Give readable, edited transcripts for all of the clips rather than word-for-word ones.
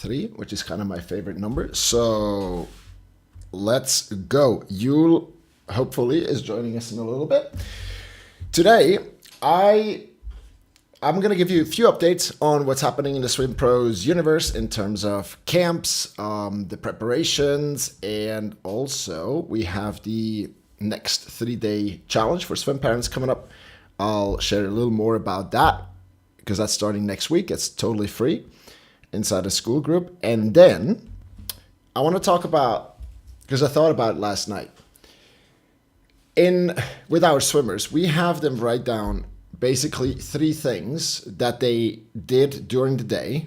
3, which is kind of my favorite number. So let's go. Yul hopefully is joining us in a little bit. Today, I'm going to give you a few updates on what's happening in the Swimpros universe in terms of camps, the preparations, and also we have the next 3-day challenge for swim parents coming up. I'll share a little more about that because that's starting next week. It's totally free inside the school group. And then I want to talk about, because I thought about it last night, with our swimmers, we have them write down basically 3 things that they did during the day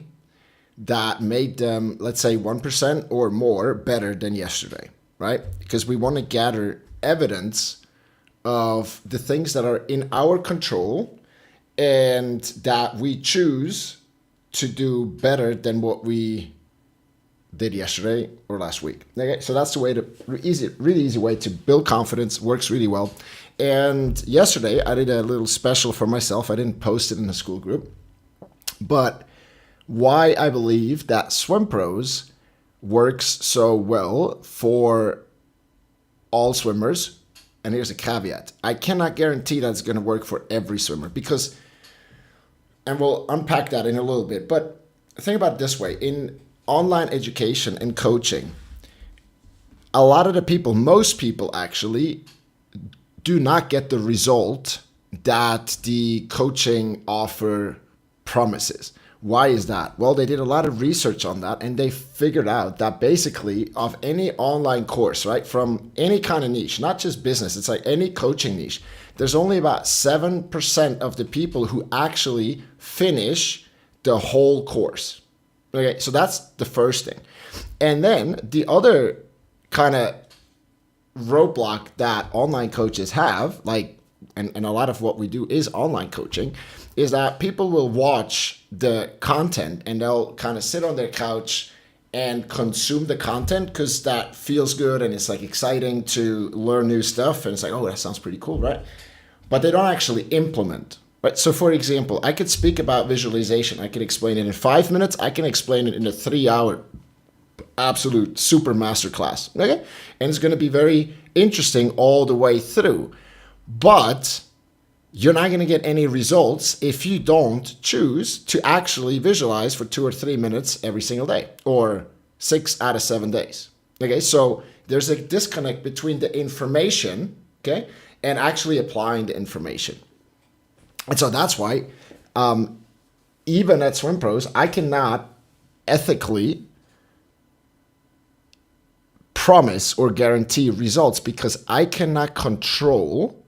that made them, let's say, 1% or more better than yesterday, right? Because we want to gather evidence of the things that are in our control and that we choose to do better than what we did yesterday or last week. Okay, so that's the way really easy way to build confidence. Works really well. And yesterday I did a little special for myself. I didn't post it in the school group, but why I believe that Swimpros works so well for all swimmers. And here's a caveat: I cannot guarantee that it's going to work for every swimmer because, and we'll unpack that in a little bit. But think about it this way: in online education and coaching, a lot of the people, most people actually, do not get the result that the coaching offer promises. Why is that? Well, they did a lot of research on that and they figured out that basically of any online course, right, from any kind of niche, not just business, it's like any coaching niche, there's only about 7% of the people who actually finish the whole course. Okay, so that's the first thing. And then the other kind of roadblock that online coaches have, like, and a lot of what we do is online coaching, is that people will watch the content and they'll kind of sit on their couch and consume the content because that feels good and it's like exciting to learn new stuff and it's like, oh, that sounds pretty cool, right? But they don't actually implement. Right. So for example, I could speak about visualization. I could explain it in 5 minutes. I can explain it in a 3-hour absolute super masterclass. Okay. And it's going to be very interesting all the way through. But you're not going to get any results if you don't choose to actually visualize for 2 or 3 minutes every single day or 6 out of 7 days. Okay. So there's a disconnect between the information, okay, and actually applying the information. And so that's why, even at Swimpros, I cannot ethically promise or guarantee results because I cannot control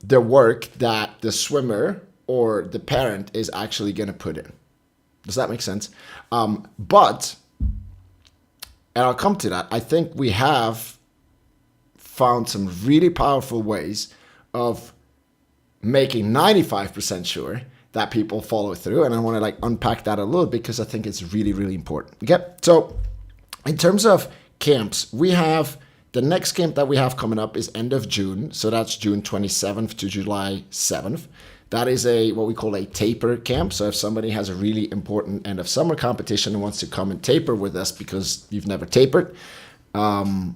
the work that the swimmer or the parent is actually going to put in. Does that make sense? But, and I'll come to that, I think we have found some really powerful ways of making 95% sure that people follow through. And I want to like unpack that a little because I think it's really, really important. Okay. So in terms of camps, we have the next camp that we have coming up is end of June. So that's June 27th to July 7th. That is what we call a taper camp. So if somebody has a really important end of summer competition and wants to come and taper with us because you've never tapered, then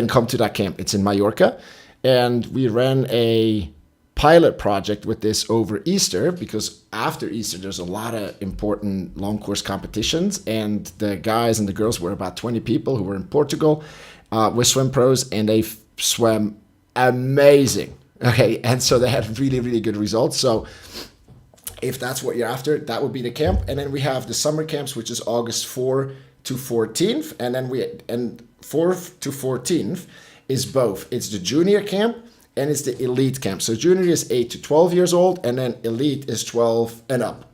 come to that camp. It's in Mallorca. And we ran a pilot project with this over Easter because after Easter there's a lot of important long course competitions, and the guys and the girls were about 20 people who were in Portugal with Swimpros, and they swam amazing. Okay, and so they had really, really good results. So if that's what you're after, that would be the camp. And then we have the summer camps, which is August 4 to 14th, and then 4th to 14th is both. It's the junior camp and it's the elite camp. So junior is 8 to 12 years old, and then elite is 12 and up.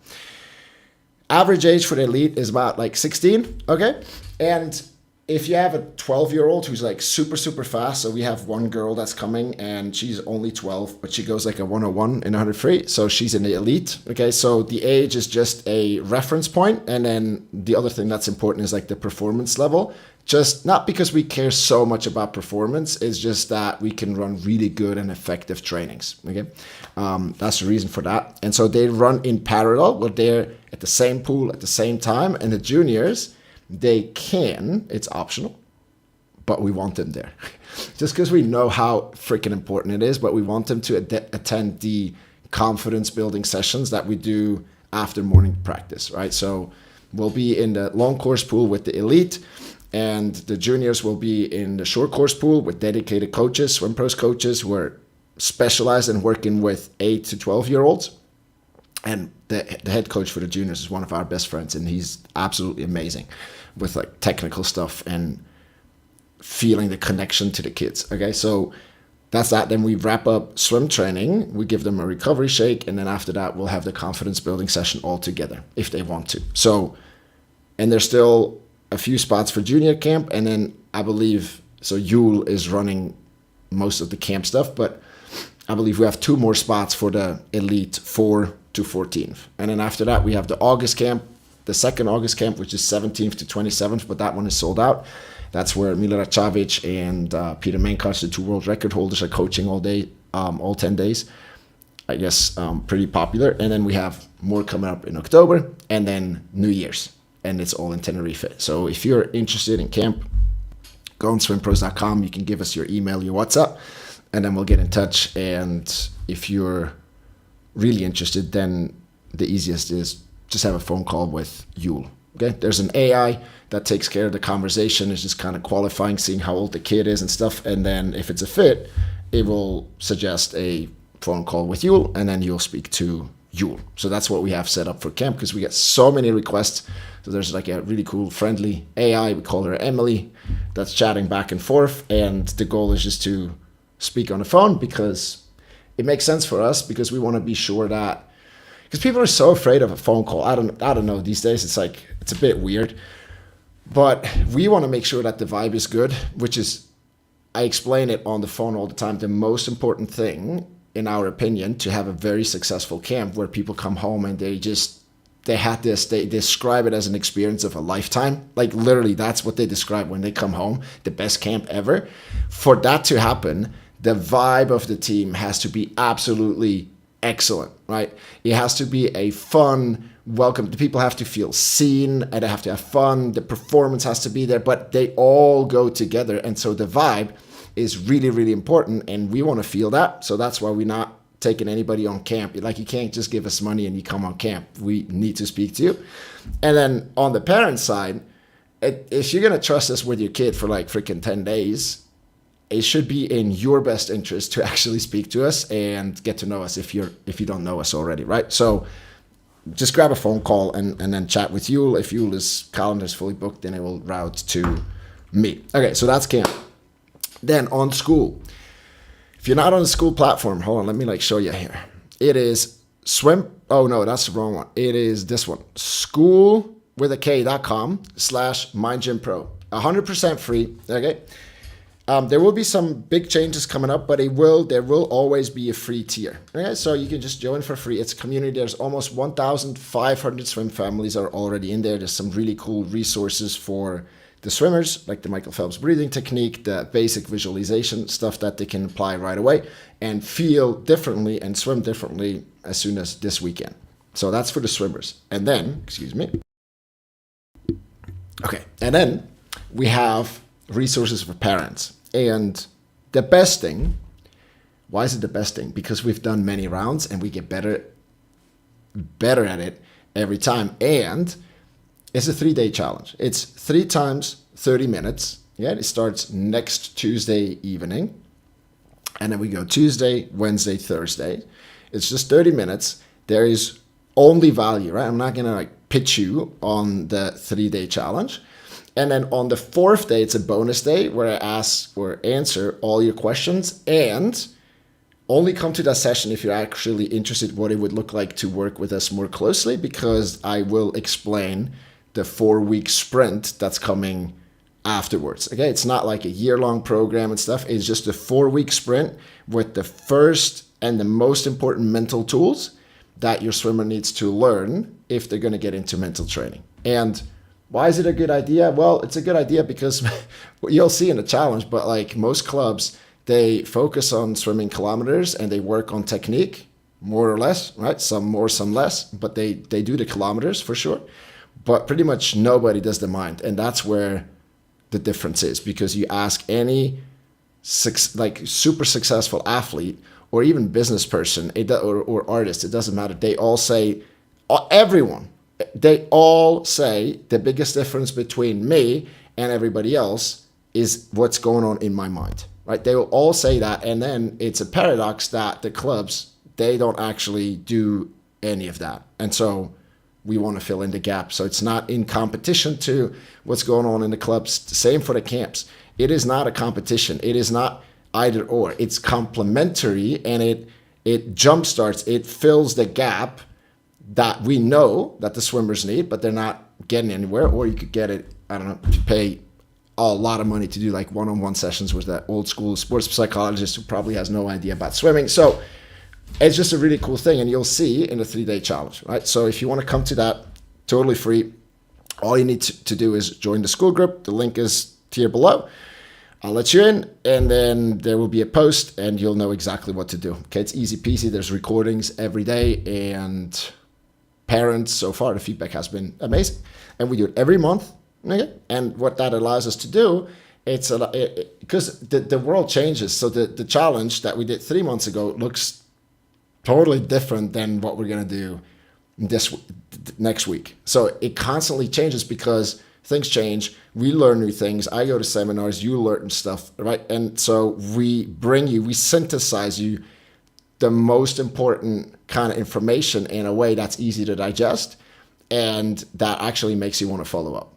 Average age for the elite is about like 16, okay? And if you have a 12-year-old who's like super, super fast, so we have one girl that's coming and she's only 12, but she goes like a 101 in 100 free. So she's in the elite. Okay. So the age is just a reference point. And then the other thing that's important is like the performance level. Just not because we care so much about performance, it's just that we can run really good and effective trainings. Okay. That's the reason for that. And so they run in parallel, but they're at the same pool at the same time. And the juniors, they can, it's optional, but we want them there. Just because we know how freaking important it is, but we want them to attend the confidence building sessions that we do after morning practice, right? So we'll be in the long course pool with the elite, and the juniors will be in the short course pool with dedicated coaches, Swimpros coaches who are specialized in working with 8 to 12-year-olds. And the head coach for the juniors is one of our best friends, and he's absolutely amazing with like technical stuff and feeling the connection to the kids. Okay, so that's that. Then we wrap up swim training. We give them a recovery shake, and then after that, we'll have the confidence building session all together if they want to. So, and there's still a few spots for junior camp, and then I believe so. Yule is running most of the camp stuff, but I believe we have 2 more spots for the elite 4 to 14th. And then after that, we have the August camp, the second August camp, which is 17th to 27th, but that one is sold out. That's where Milorad Čavić and Peter Mankosh, the 2 world record holders, are coaching all day, all 10 days. I guess pretty popular. And then we have more coming up in October, and then New Year's, and it's all in Tenerife. So if you're interested in camp, go on swimpros.com. You can give us your email, your WhatsApp, and then we'll get in touch. And if you're really interested, then the easiest is just have a phone call with Yule. Okay, there's an AI that takes care of the conversation. It's just kind of qualifying, seeing how old the kid is and stuff. And then if it's a fit, it will suggest a phone call with Yule, and then you'll speak to Yule. So that's what we have set up for camp, because we get so many requests. So there's like a really cool, friendly AI. We call her Emily, that's chatting back and forth. And the goal is just to speak on the phone, because it makes sense for us, because we want to be sure that, because people are so afraid of a phone call. I don't know, these days it's like, it's a bit weird, but we want to make sure that the vibe is good, which is, I explain it on the phone all the time, the most important thing in our opinion to have a very successful camp, where people come home and they had this, they describe it as an experience of a lifetime. Like literally that's what they describe when they come home, the best camp ever. For that to happen, the vibe of the team has to be absolutely excellent, right? It has to be a fun welcome. The people have to feel seen, and they have to have fun. The performance has to be there, but they all go together. And so the vibe is really, really important, and we want to feel that. So that's why we're not taking anybody on camp. Like, you can't just give us money and you come on camp. We need to speak to you. And then on the parent side, if you're going to trust us with your kid for like freaking 10 days, it should be in your best interest to actually speak to us and get to know us if you don't know us already, right? So just grab a phone call and then chat with Yule. If Yule's calendar is fully booked, then it will route to me. Okay, so that's camp. Then on school. If you're not on the school platform, hold on, let me like show you here. It is oh no, that's the wrong one. It is this one, schoolwithak.com/mindgympro. 100% free, okay? There will be some big changes coming up, but there will always be a free tier. Okay, so you can just join for free. It's a community. There's almost 1,500 swim families are already in there. There's some really cool resources for the swimmers, like the Michael Phelps breathing technique, the basic visualization stuff that they can apply right away and feel differently and swim differently as soon as this weekend. So that's for the swimmers. And then, and then we have resources for parents. And the best thing, why is it the best thing? Because we've done many rounds and we get better at it every time. And it's a 3-day challenge. It's 3 times 30 minutes. Yeah, it starts next Tuesday evening. And then we go Tuesday, Wednesday, Thursday. It's just 30 minutes. There is only value, right? I'm not going to like pitch you on the 3-day challenge. And then on the 4th day, it's a bonus day where I ask or answer all your questions, and only come to that session if you're actually interested what it would look like to work with us more closely, because I will explain the 4-week sprint that's coming afterwards. Okay, it's not like a year-long program and stuff. It's just a 4-week sprint with the first and the most important mental tools that your swimmer needs to learn if they're going to get into mental training. And why is it a good idea? Well, it's a good idea because you'll see in the challenge, but like most clubs, they focus on swimming kilometers and they work on technique, more or less, right? Some more, some less, but they do the kilometers for sure. But pretty much nobody does the mind. And that's where the difference is, because you ask any super successful athlete or even business person or artist, it doesn't matter. They all say, everyone, they all say the biggest difference between me and everybody else is what's going on in my mind, right? They will all say that. And then it's a paradox that the clubs, they don't actually do any of that. And so we want to fill in the gap. So it's not in competition to what's going on in the clubs. Same for the camps. It is not a competition. It is not either or. It's complementary, and it jumpstarts, it fills the gap that we know that the swimmers need, but they're not getting anywhere. Or you could get it, I don't know, if you pay a lot of money to do like one-on-one sessions with that old school sports psychologist who probably has no idea about swimming. So it's just a really cool thing, and you'll see in the 3-day challenge, right? So if you want to come to that, totally free. All you need to do is join the school group. The link is here below. I'll let you in, and then there will be a post, and you'll know exactly what to do. Okay, it's easy peasy. There's recordings every day, and parents, so far, the feedback has been amazing. And we do it every month. Okay? And what that allows us to do, because the world changes. So the challenge that we did 3 months ago looks totally different than what we're going to do next week. So it constantly changes because things change. We learn new things. I go to seminars, you learn stuff, right? And so we synthesize you the most important kind of information in a way that's easy to digest, and that actually makes you want to follow up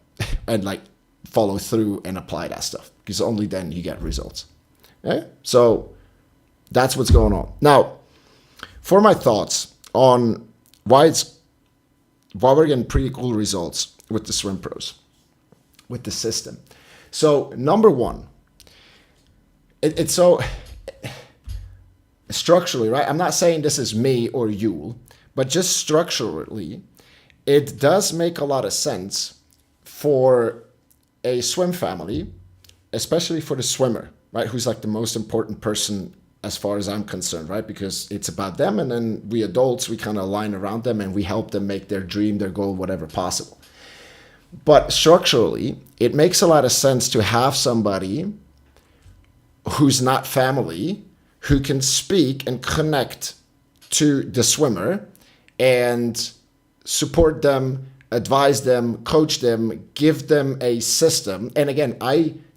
and like follow through and apply that stuff, because only then you get results. Okay? So that's what's going on. Now, for my thoughts on why we're getting pretty cool results with the Swimpros, with the system. So number one, it's so structurally, right? I'm not saying this is me or you, but just structurally, it does make a lot of sense for a swim family, especially for the swimmer, right? Who's like the most important person as far as I'm concerned, right? Because it's about them, and then we adults, we kind of align around them and we help them make their dream, their goal, whatever possible. But structurally, it makes a lot of sense to have somebody who's not family, who can speak and connect to the swimmer and support them, advise them, coach them, give them a system. And again,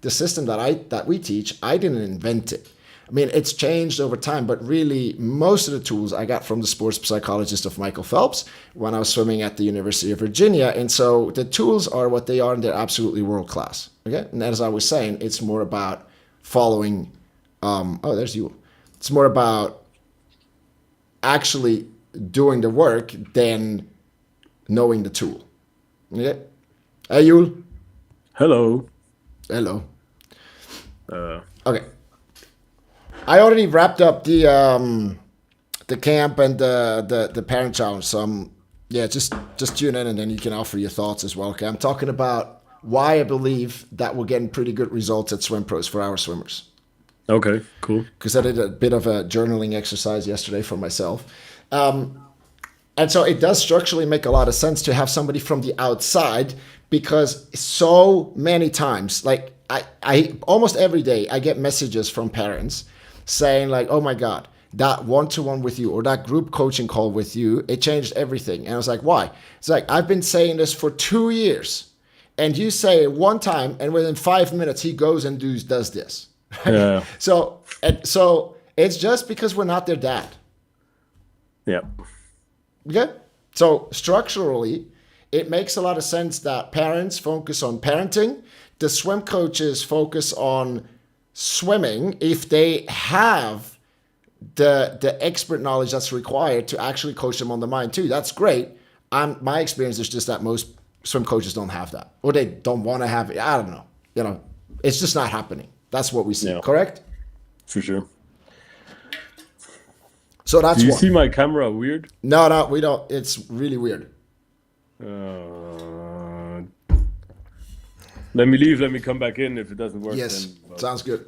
the system that we teach, I didn't invent it. I mean, it's changed over time, but really most of the tools I got from the sports psychologist of Michael Phelps when I was swimming at the University of Virginia. And so the tools are what they are, and they're absolutely world class. Okay. And as I was saying, it's more about following. There's you. It's more about actually doing the work than knowing the tool. Okay. Hey, Yul. Hello. Hello. Okay. I already wrapped up the camp and the parent challenge. So just tune in, and then you can offer your thoughts as well. Okay, I'm talking about why I believe that we're getting pretty good results at Swimpros for our swimmers. Okay, cool. Because I did a bit of a journaling exercise yesterday for myself. And so it does structurally make a lot of sense to have somebody from the outside, because so many times, like I almost every day, I get messages from parents saying like, oh my God, that one-to-one with you or that group coaching call with you, it changed everything. And I was like, why? It's like, I've been saying this for 2 years, and you say it one time, and within 5 minutes, he goes and does this. Yeah. So it's just because we're not their dad. Yeah. Okay? So structurally, it makes a lot of sense that parents focus on parenting, the swim coaches focus on swimming if they have the expert knowledge that's required to actually coach them on the mind too. That's great. My experience is just that most swim coaches don't have that, or they don't want to have it. I don't know. It's just not happening. That's what we see, Yeah, correct? for sure. So Do that's you one. see my camera weird? No, we don't. It's really weird. Uh, Let me leave. Let me come back in. If it doesn't work, Yes, then well, sounds good.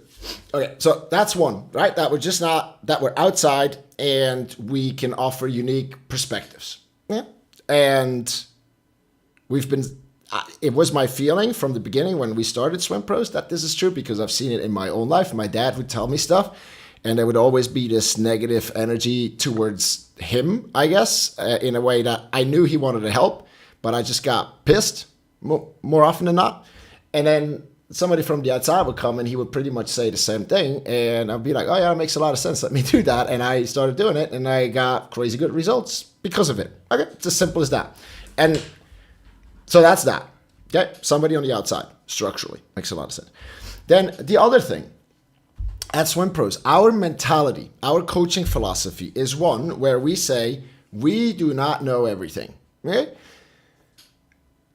Okay, so that's one, right? That we're just not, that we're outside and we can offer unique perspectives. Yeah. And we've been, it was my feeling from the beginning when we started Swimpros that this is true because I've seen it in my own life. My dad would tell me stuff and there would always be this negative energy towards him, I guess, in a way that I knew he wanted to help, but I just got pissed more often than not. And then somebody from the outside would come and he would pretty much say the same thing. And I'd be like, oh yeah, it makes a lot of sense. Let me do that. And I started doing it and I got crazy good results because of it. Okay, it's as simple as that. And so that's that. Okay, somebody on the outside, structurally, makes a lot of sense. Then the other thing, at Swimpros, our mentality, our coaching philosophy is one where we say, we do not know everything. Okay?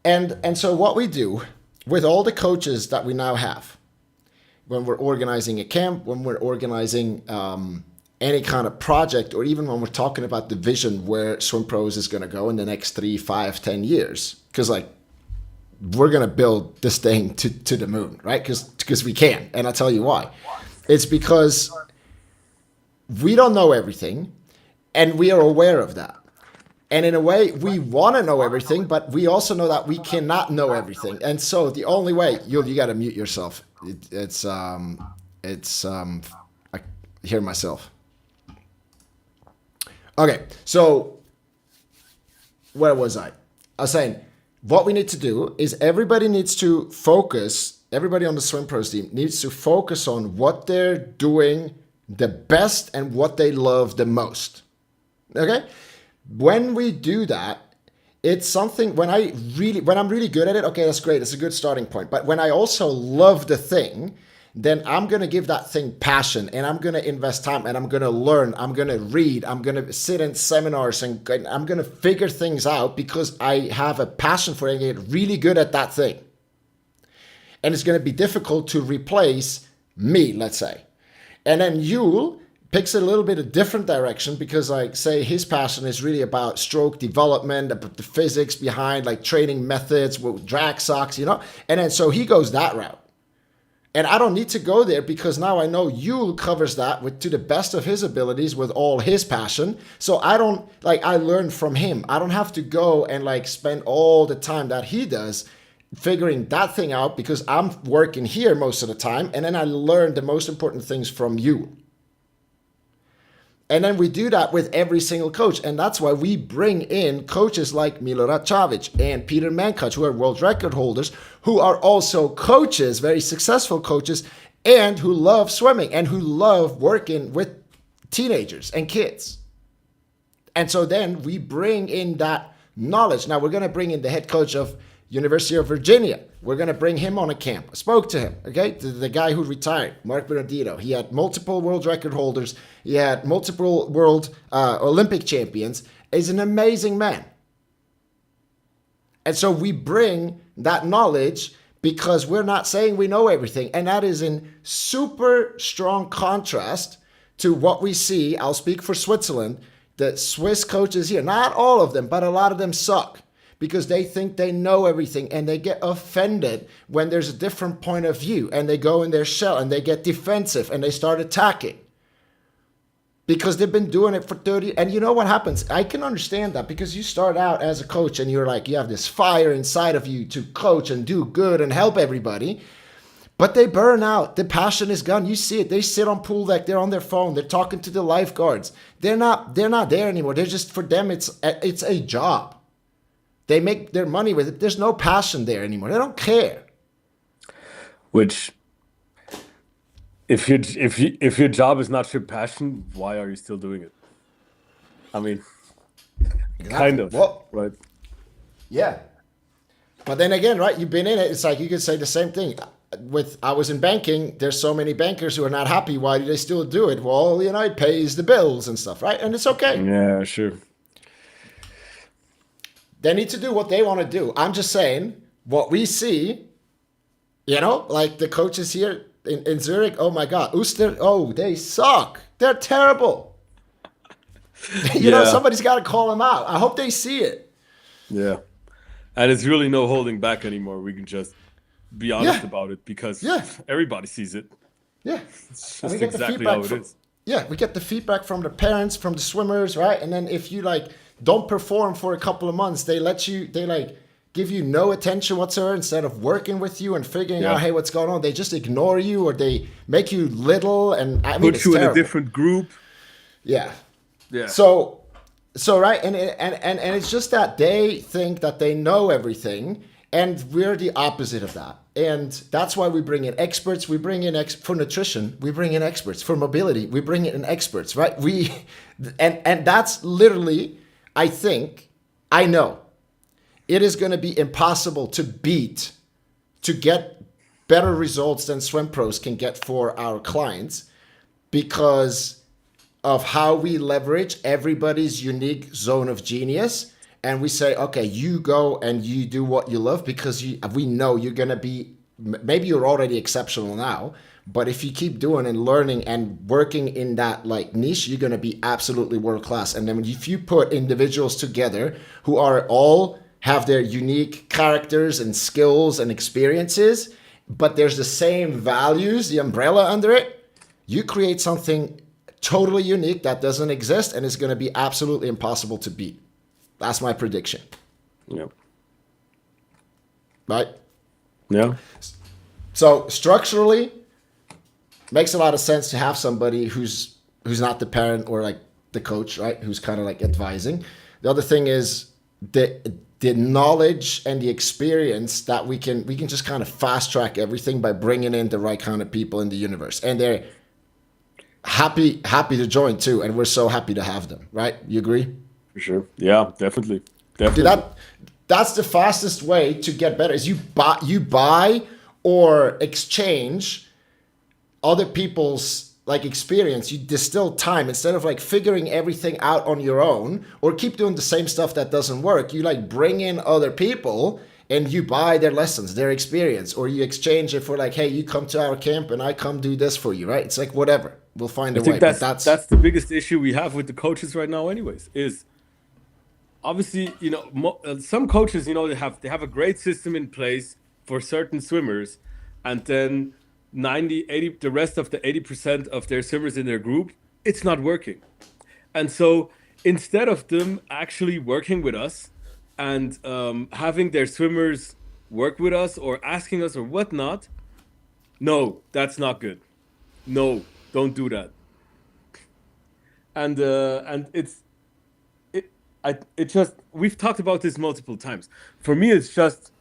And so what we do with all the coaches that we now have, when we're organizing a camp, when we're organizing any kind of project, or even when we're talking about the vision where Swimpros is going to go in the next 3, 5, 10 years, because we're going to build this thing to the moon, right? Because we can. And I'll tell you why. It's because we don't know everything and we are aware of that. And in a way, we want to know everything, but we also know that we cannot know everything. And so the only way, you got to mute yourself. I hear myself. Okay, so where was I? I was saying, what we need to do is everybody needs to focus, everybody on the Swimpros team needs to focus on what they're doing the best and what they love the most. Okay? When we do that, it's something when I'm really good at it, okay, that's great. It's a good starting point. But when I also love the thing, then I'm going to give that thing passion and I'm going to invest time and I'm going to learn. I'm going to read. I'm going to sit in seminars and I'm going to figure things out because I have a passion for it and get really good at that thing. And it's going to be difficult to replace me, let's say. And then Yule picks a little bit of different direction because, like, say his passion is really about stroke development, the physics behind like training methods with drag socks, and then so he goes that route. And I don't need to go there because now I know Yule covers that to the best of his abilities with all his passion. So I learn from him. I don't have to go and spend all the time that he does figuring that thing out because I'm working here most of the time. And then I learn the most important things from you. And then we do that with every single coach. And that's why we bring in coaches like Milorad Čavić and Peter Mankoch, who are world record holders, who are also coaches, very successful coaches, and who love swimming and who love working with teenagers and kids. And so then we bring in that knowledge. Now we're going to bring in the head coach of University of Virginia. We're going to bring him on a camp. I spoke to him, okay? The guy who retired, Mark Bernardino. He had multiple world record holders. He had multiple world Olympic champions. He's an amazing man. And so we bring that knowledge because we're not saying we know everything. And that is in super strong contrast to what we see. I'll speak for Switzerland. The Swiss coaches here, not all of them, but a lot of them suck. Because they think they know everything and they get offended when there's a different point of view and they go in their shell and they get defensive and they start attacking. Because they've been doing it for 30, and you know what happens? I can understand that because you start out as a coach and you have this fire inside of you to coach and do good and help everybody. But they burn out. The passion is gone. You see it. They sit on pool deck. They're on their phone. They're talking to the lifeguards. They're not there anymore. They're just, for them, it's a job. They make their money with it. There's no passion there anymore. They don't care. Which, if your job is not your passion, why are you still doing it? I mean, kind of, well, right? Yeah. But then again, right, you've been in it. It's like you could say the same thing. I was in banking. There's so many bankers who are not happy. Why do they still do it? Well, it pays the bills and stuff, right? And it's okay. Yeah, sure. They need to do what they want to do. I'm just saying what we see Like the coaches here in Zurich, oh my God, Uster, oh, they suck. They're terrible. Yeah, Somebody's got to call them out. I hope they see it. yeah. And it's really no holding back anymore. We can just be honest Yeah, about it because yeah, everybody sees it. yeah. It's And we just get the exactly how feedback it from, is. yeah, we get the feedback from the parents, from the swimmers, right? And then if you like don't perform for a couple of months, they like give you no attention whatsoever instead of working with you and figuring out, Yeah. hey, what's going on? They just ignore you or they make you little. And I mean, Put it's you in a terrible. different group. Yeah. Yeah. So, right, and it's just that they think that they know everything, and we're the opposite of that. And that's why we bring in experts. We bring in for nutrition. We bring in experts for mobility. We bring in experts, right? And that's literally, I think, I know, it is going to be impossible to beat, to get better results than Swimpros can get for our clients because of how we leverage everybody's unique zone of genius. And we say, okay, you go and you do what you love because we know you're going to be, maybe you're already exceptional now, but if you keep doing and learning and working in that like niche, you're going to be absolutely world class. And then if you put individuals together who are all have their unique characters and skills and experiences, but there's the same values, the umbrella under it, you create something totally unique that doesn't exist and is going to be absolutely impossible to beat. That's my prediction. Yeah. Right? Yeah. So structurally, makes a lot of sense to have somebody who's not the parent or like the coach, right? Who's kind of like advising. The other thing is the knowledge and the experience that we can just kind of fast track everything by bringing in the right kind of people in the universe, and they're happy to join too, and we're so happy to have them. Right? You agree? For sure. Yeah, definitely. Dude, Definitely. that's the fastest way to get better is you buy or exchange other people's like experience. You distill time instead of like figuring everything out on your own or keep doing the same stuff that doesn't work. You like bring in other people and you buy their lessons, their experience, or you exchange it for like, hey, you come to our camp and I come do this for you, right? It's like whatever, we'll find I a think way. But that's the biggest issue we have with the coaches right now anyways, is obviously, some coaches, they have a great system in place for certain swimmers, and then 90, 80, the rest of the 80% of their swimmers in their group, it's not working. And so instead of them actually working with us and having their swimmers work with us or asking us or whatnot, no, that's not good. No, don't do that. And it just, we've talked about this multiple times. For me, it's just,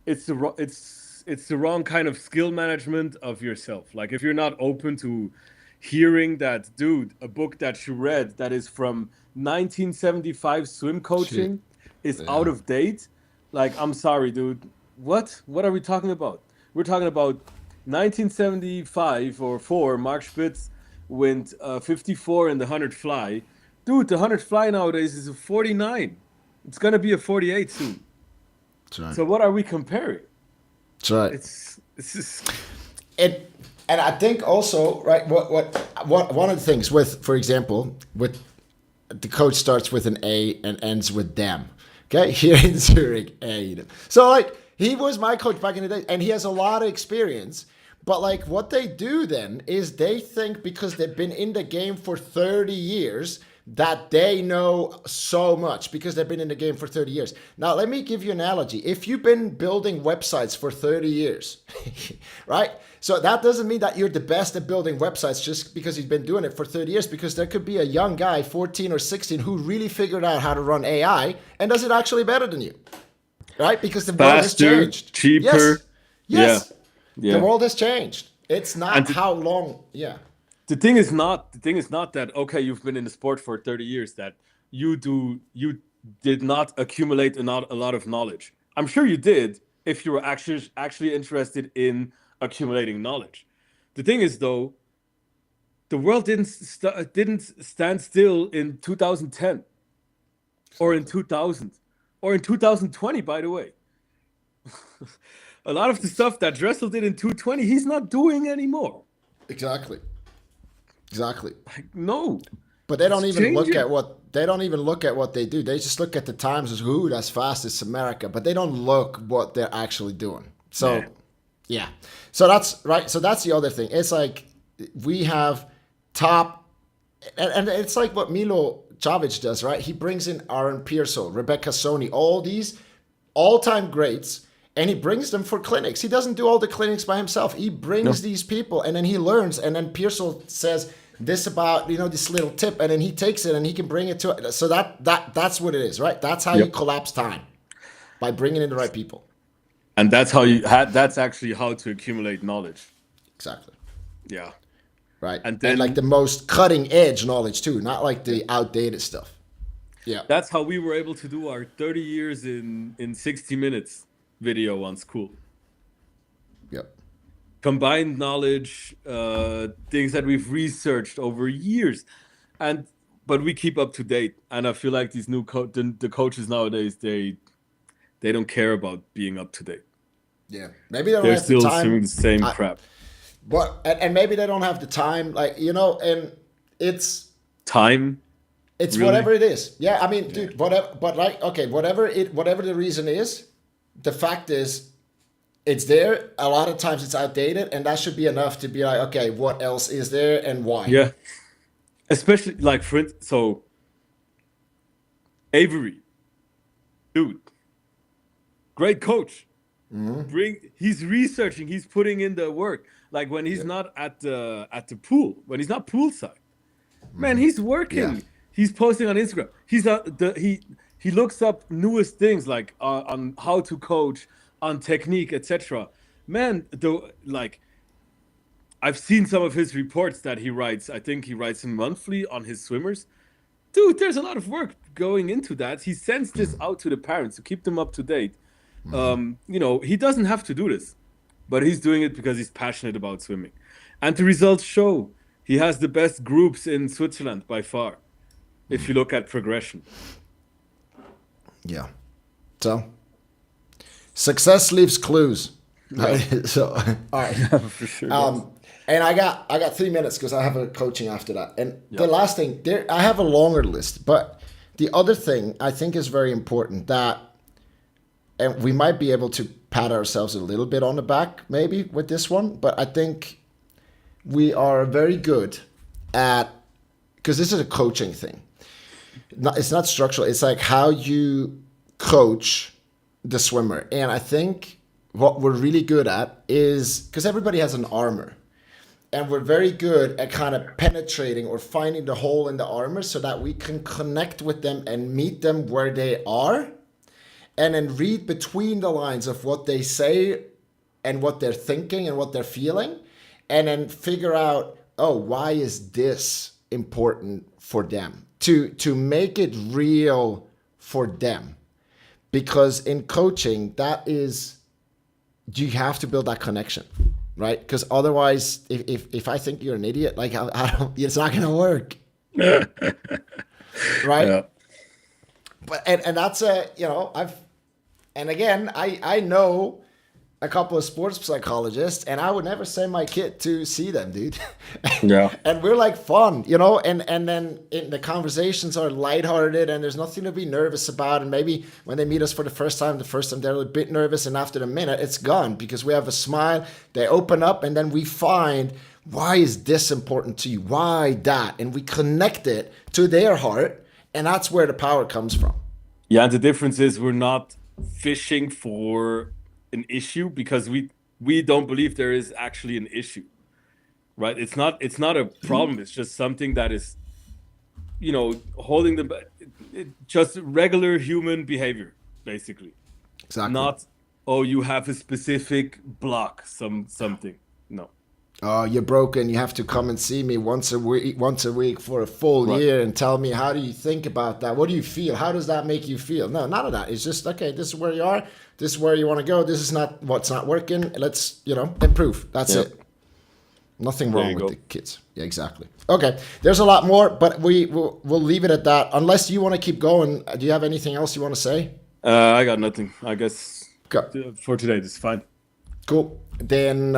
it's the wrong kind of skill management of yourself. Like if you're not open to hearing that, dude, a book that you read that is from 1975 swim shit, coaching is out yeah, of date. Like, I'm sorry, dude. What are we talking about? We're talking about 1975 or 4. Mark Spitz went 54 in the 100 fly. Dude, the 100 fly nowadays is a 49. It's gonna be a 48 soon. that's right. So what are we comparing? That's right. It's just it and I think also right what one of the things with, for example, with the coach starts with an A and ends with them. Okay, here in Zurich, A. So like he was my coach back in the day, and he has a lot of experience. But like what they do then is they think because they've been in the game for 30 years that they know so much because they've been in the game for 30 years. Now, let me give you an analogy. If you've been building websites for 30 years, right? So that doesn't mean that you're the best at building websites just because you've been doing it for 30 years, because there could be a young guy, 14 or 16, who really figured out how to run AI and does it actually better than you, right? Because the world has faster, changed. Yes, cheaper. Yeah, yes, the yeah. world has changed. It's not And how long, yeah. the thing is not that, okay, you've been in the sport for 30 years, that you did not accumulate a lot of knowledge. I'm sure you did if you were actually interested in accumulating knowledge. The thing is though, the world didn't stand still in 2010 or in Exactly. 2000 or in 2020, by the way. A lot of the stuff that Dressel did in 220, he's not doing anymore. Exactly. Exactly. Like, no, But they don't it's even look changing. at what they do. They just look at the times as, ooh, that's fast, it's America. But they don't look what they're actually doing. Nah. So yeah. So that's right. So that's the other thing. It's like we have top, and it's like what Milo Jovic does, right? He brings in Aaron Pearso, Rebecca Soni, all these all-time greats, and he brings them for clinics. He doesn't do all the clinics by himself. He brings No. these people, and then he learns, and then Pearso says this about this little tip, and then he takes it and he can bring it to it. So that's what it is, right? That's how you Yep. collapse time, by bringing in the right people. And that's actually how to accumulate knowledge. Exactly. Yeah. Right. And And like then the most cutting edge knowledge too, not like the outdated stuff. Yeah. that's how we were able to do our 30 years in 60 minutes video on school. Yep. Combined knowledge, things that we've researched over years, and but we keep up to date. And I feel like these the coaches nowadays, they don't care about being up to date. Yeah. Maybe they don't They're have the still time. swimming the same I, crap. but and maybe they don't have the time, like and it's Time, it's really? whatever it is. Yeah, I mean, Yeah. dude, whatever. But like, okay, whatever the reason is, the fact is, it's there. A lot of times it's outdated, and that should be enough to be like, okay, what else is there and why? Yeah. Especially like so Avery, dude, great coach. He's researching, he's putting in the work. Like when he's Yeah. not at the pool, when he's not poolside, man, he's Yeah. working. He's posting on Instagram. He looks up newest things like on how to coach, on technique, etc. Man, though, like I've seen some of his reports that he writes. I think he writes them monthly on his swimmers. Dude, there's a lot of work going into that. He sends this out to the parents to keep them up to date. He doesn't have to do this, but he's doing it because he's passionate about swimming. And the results show he has the best groups in Switzerland by far, if you look at progression. Yeah. So success leaves clues. Yeah. So all right. For sure. And I got 3 minutes because I have a coaching after that. And the Yeah. last thing there, I have a longer list, but the other thing I think is very important that, and we might be able to pat ourselves a little bit on the back maybe with this one, but I think we are very good at, because this is a coaching thing. It's not structural. It's like how you coach the swimmer. And I think what we're really good at is, because everybody has an armor, and we're very good at kind of penetrating or finding the hole in the armor so that we can connect with them and meet them where they are, and then read between the lines of what they say and what they're thinking and what they're feeling, and then figure out, oh, why is this important for them, to make it real for them. Because in coaching, that is, you have to build that connection, right? Because otherwise, if I think you're an idiot, like I don't, it's not gonna work, right? Yeah. But and that's and again, I know a couple of sports psychologists, and I would never send my kid to see them, dude. Yeah. And we're like fun, and then the conversations are lighthearted, and there's nothing to be nervous about. And maybe when they meet us for the first time they're a bit nervous, and after a minute, it's gone because we have a smile. They open up, and then we find, why is this important to you? Why that? And we connect it to their heart, and that's where the power comes from. Yeah, and the difference is we're not fishing for an issue because we don't believe there is actually an issue. Right? It's not a problem. It's just something that is, holding them back. Just regular human behavior, basically. Exactly. Not, oh, you have a specific block, something. No. Oh, you're broken. You have to come and see me once a week for a full Right. year and tell me, how do you think about that? What do you feel? How does that make you feel? No, none of that. It's just, okay, this is where you are. This is where you want to go. This is not what's not working. Let's, improve. That's Yep. it. Nothing There wrong you with go. the kids. Yeah, exactly. Okay, there's a lot more, but we'll leave it at that. Unless you want to keep going. Do you have anything else you want to say? I got nothing. I guess Go. for today. This is fine. Cool. Then